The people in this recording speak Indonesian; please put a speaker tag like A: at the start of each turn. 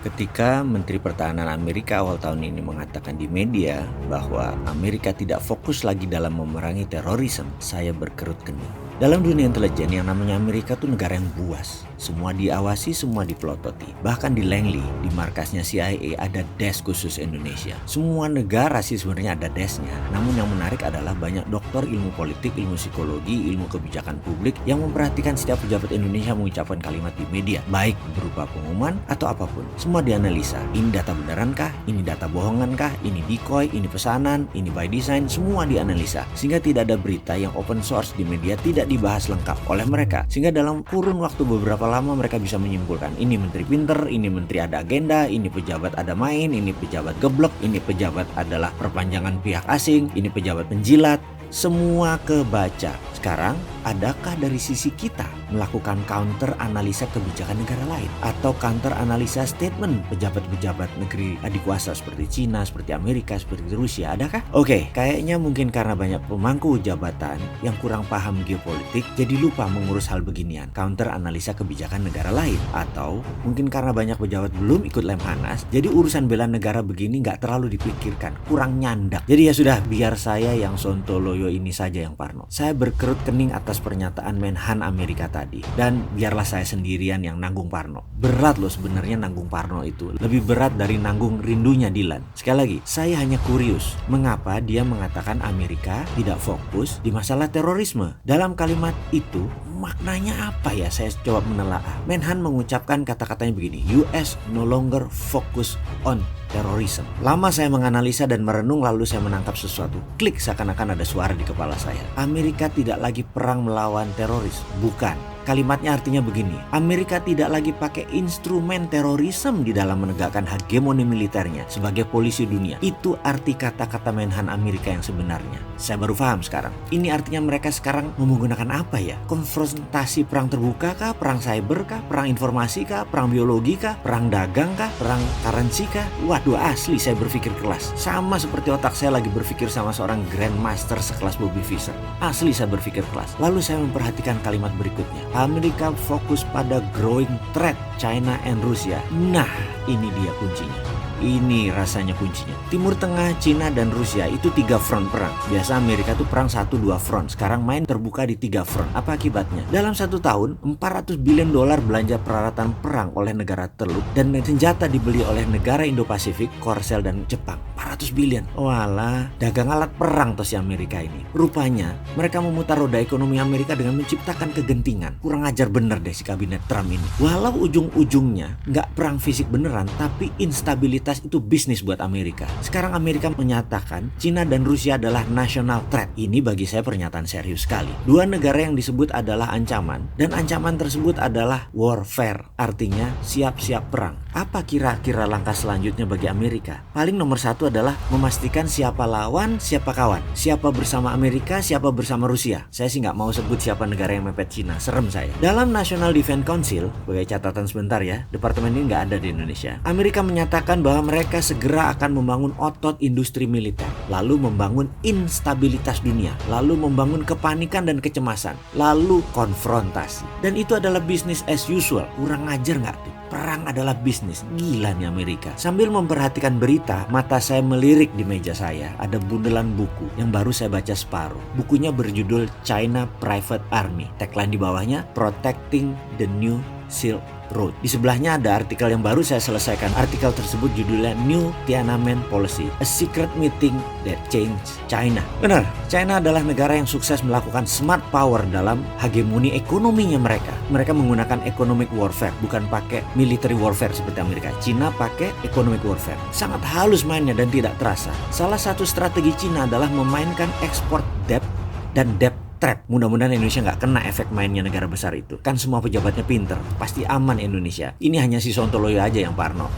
A: Ketika Menteri Pertahanan Amerika awal tahun ini mengatakan di media bahwa Amerika tidak fokus lagi dalam memerangi terorisme, saya berkerut kening. Dalam dunia intelijen yang namanya Amerika tuh negara yang buas. Semua diawasi, semua dipelototi. Bahkan di Langley, di markasnya CIA ada desk khusus Indonesia. Semua negara sih sebenarnya ada desknya. Namun yang menarik adalah banyak dokter ilmu politik, ilmu psikologi, ilmu kebijakan publik yang memperhatikan setiap pejabat Indonesia mengucapkan kalimat di media, baik berupa pengumuman atau apapun. Semua dianalisa. Ini data benerankah? Ini data bohongankah? Ini decoy? Ini pesanan? Ini by design? Semua dianalisa. Sehingga tidak ada berita yang open source di media tidak dibahas lengkap oleh mereka. Sehingga dalam kurun waktu beberapa lama mereka bisa menyimpulkan ini menteri pinter, ini menteri ada agenda, ini pejabat ada main, ini pejabat geblek, ini pejabat adalah perpanjangan pihak asing, ini pejabat penjilat. Semua kebaca. Sekarang, adakah dari sisi kita melakukan counter analisa kebijakan negara lain? Atau counter analisa statement pejabat-pejabat negeri adikuasa seperti Cina, seperti Amerika, seperti Rusia? Adakah? Oke, kayaknya mungkin karena banyak pemangku jabatan yang kurang paham geopolitik, jadi lupa mengurus hal beginian. Counter analisa kebijakan negara lain. Atau mungkin karena banyak pejabat belum ikut Lemhanas, jadi urusan bela negara begini nggak terlalu dipikirkan, kurang nyandak. Jadi ya sudah, biar saya yang sontoloyo ini saja yang parno. Saya berkerut kening atas pernyataan Menhan Amerika tadi. Dan biarlah saya sendirian yang nanggung parno. Berat loh sebenarnya nanggung parno itu. Lebih berat dari nanggung rindunya Dilan. Sekali lagi, saya hanya kurius. Mengapa dia mengatakan Amerika tidak fokus di masalah terorisme? Dalam kalimat itu, maknanya apa ya? Saya coba menelaah. Menhan mengucapkan kata-katanya begini, US no longer focus on terorisme. Lama saya menganalisa dan merenung lalu saya menangkap sesuatu. Klik, seakan-akan ada suara di kepala saya. Amerika tidak lagi perang melawan teroris. Bukan. Kalimatnya artinya begini, Amerika tidak lagi pakai instrumen terorisme di dalam menegakkan hegemoni militernya sebagai polisi dunia. Itu arti kata-kata Menhan Amerika yang sebenarnya. Saya baru paham sekarang. Ini artinya mereka sekarang menggunakan apa ya? Konfrontasi perang terbuka kah? Perang cyber kah? Perang informasi kah? Perang biologi kah? Perang dagang kah? Perang currency kah? Waduh, asli saya berpikir kelas. Sama seperti otak saya lagi berpikir sama seorang grandmaster sekelas Bobby Fischer. Asli saya berpikir kelas. Lalu saya memperhatikan kalimat berikutnya. Amerika fokus pada growing threat China and Rusia. Nah, ini dia kuncinya. Ini rasanya kuncinya. Timur Tengah, Cina, dan Rusia itu 3 front perang. Biasa Amerika tuh perang 1-2 front. Sekarang main terbuka di 3 front. Apa akibatnya? Dalam 1 tahun, $400 billion belanja peralatan perang oleh negara Teluk dan senjata dibeli oleh negara Indo-Pasifik, Korsel, dan Jepang. 400 billion. Walah, dagang alat perang tuh si Amerika ini. Rupanya, mereka memutar roda ekonomi Amerika dengan menciptakan kegentingan. Kurang ajar bener deh si kabinet Trump ini. Walau ujung-ujungnya nggak perang fisik beneran, tapi instabilitas itu bisnis buat Amerika. Sekarang Amerika menyatakan Cina dan Rusia adalah national threat. Ini bagi saya pernyataan serius sekali. Dua negara yang disebut adalah ancaman, dan ancaman tersebut adalah warfare. Artinya siap-siap perang. Apa kira-kira langkah selanjutnya bagi Amerika? Paling nomor 1 adalah memastikan siapa lawan, siapa kawan. Siapa bersama Amerika, siapa bersama Rusia. Saya sih nggak mau sebut siapa negara yang mepet Cina. Serem saya. Dalam National Defense Council, sebagai catatan sebentar ya, departemen ini nggak ada di Indonesia. Amerika menyatakan bahwa mereka segera akan membangun otot industri militer, lalu membangun instabilitas dunia, lalu membangun kepanikan dan kecemasan, lalu konfrontasi. Dan itu adalah business as usual. Kurang ajar nggak tuh? Perang adalah bisnis. Gila nih Amerika. Sambil memperhatikan berita, mata saya melirik di meja saya. Ada bundelan buku yang baru saya baca separuh. Bukunya berjudul China Private Army. Tagline di bawahnya, Protecting the New Silk Road. Di sebelahnya ada artikel yang baru saya selesaikan. Artikel tersebut judulnya New Tiananmen Policy, A Secret Meeting That Changed China. Benar, China adalah negara yang sukses melakukan smart power dalam hegemoni ekonominya mereka. Mereka menggunakan economic warfare, bukan pakai military warfare seperti Amerika. Cina pakai economic warfare. Sangat halus mainnya dan tidak terasa. Salah satu strategi Cina adalah memainkan export debt dan debt trap. Mudah-mudahan Indonesia nggak kena efek mainnya negara besar itu. Kan semua pejabatnya pinter, pasti aman Indonesia. Ini hanya si Sontoloyo aja yang parno.